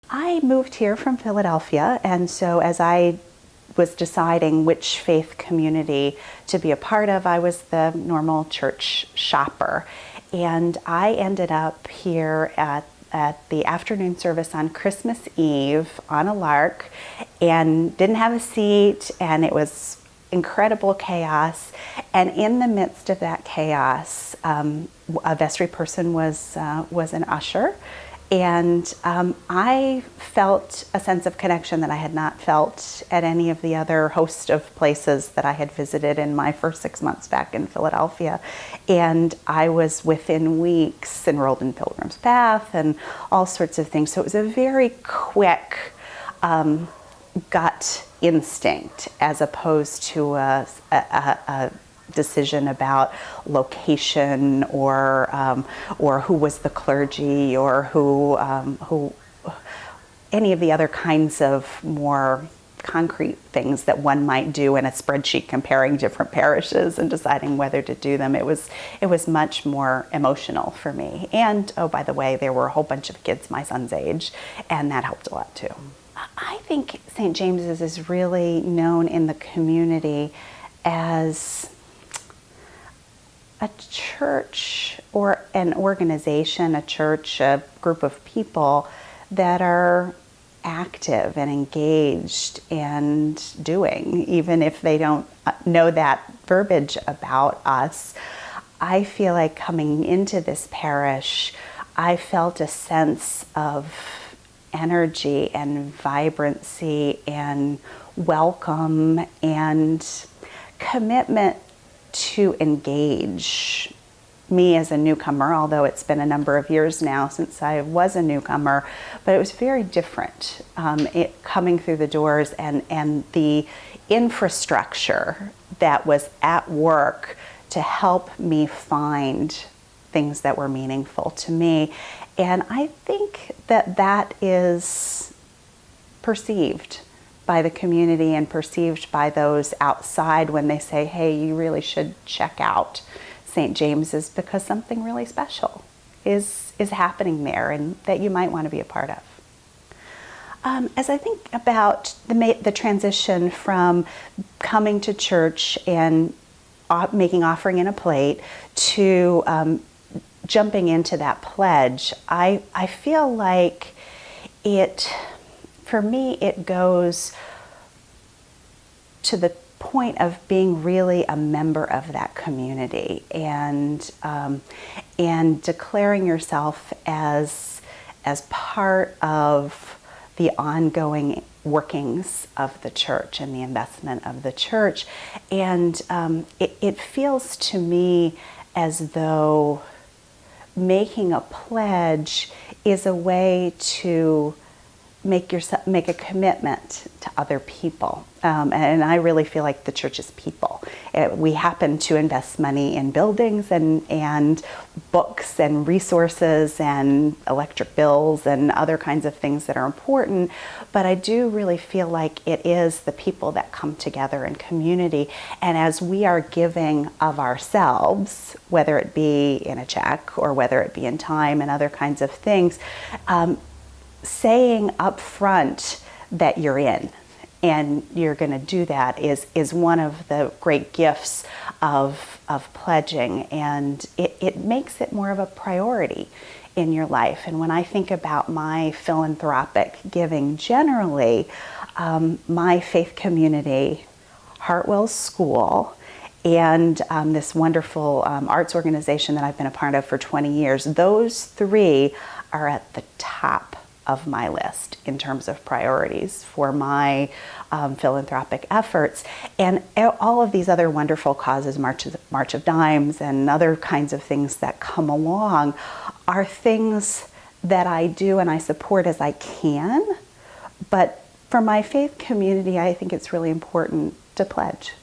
I moved here from Philadelphia, and so as I was deciding which faith community to be a part of, I was the normal church shopper. And I ended up here at the afternoon service on Christmas Eve on a lark, and didn't have a seat, and it was incredible chaos. And in the midst of that chaos, a vestry person was an usher. And I felt a sense of connection that I had not felt at any of the other host of places that I had visited in my first 6 months back in Philadelphia. And I was within weeks enrolled in Pilgrim's Path and all sorts of things. So it was a very quick gut instinct as opposed to a decision about location or who was the clergy or who any of the other kinds of more concrete things that one might do in a spreadsheet comparing different parishes and deciding whether to do them. It was much more emotional for me. And oh, by the way, there were a whole bunch of kids my son's age, and that helped a lot too. I think St. James's is really known in the community as a church or an organization, a church, a group of people that are active and engaged and doing, even if they don't know that verbiage about us. I feel like coming into this parish, I felt a sense of energy and vibrancy and welcome and commitment to engage me as a newcomer, although it's been a number of years now since I was a newcomer, but it was very different coming through the doors and the infrastructure that was at work to help me find things that were meaningful to me. And I think that is perceived by the community and perceived by those outside when they say, hey, you really should check out St. James's because something really special is happening there and that you might want to be a part of. As I think about the transition from coming to church and making offering in a plate to jumping into that pledge, I feel like for me, it goes to the point of being really a member of that community and declaring yourself as part of the ongoing workings of the church and the investment of the church. And it feels to me as though making a pledge is a way to make a commitment to other people. And I really feel like the church is people. We happen to invest money in buildings and books and resources and electric bills and other kinds of things that are important. But I do really feel like it is the people that come together in community. And as we are giving of ourselves, whether it be in a check or whether it be in time and other kinds of things, saying up front that you're in and you're going to do that is one of the great gifts of pledging, and it makes it more of a priority in your life. And when I think about my philanthropic giving generally, my faith community, Hartwell School, and this wonderful arts organization that I've been a part of for 20 years, those three are at the top of my list in terms of priorities for my philanthropic efforts. And all of these other wonderful causes, March of Dimes and other kinds of things that come along, are things that I do and I support as I can. But for my faith community, I think it's really important to pledge.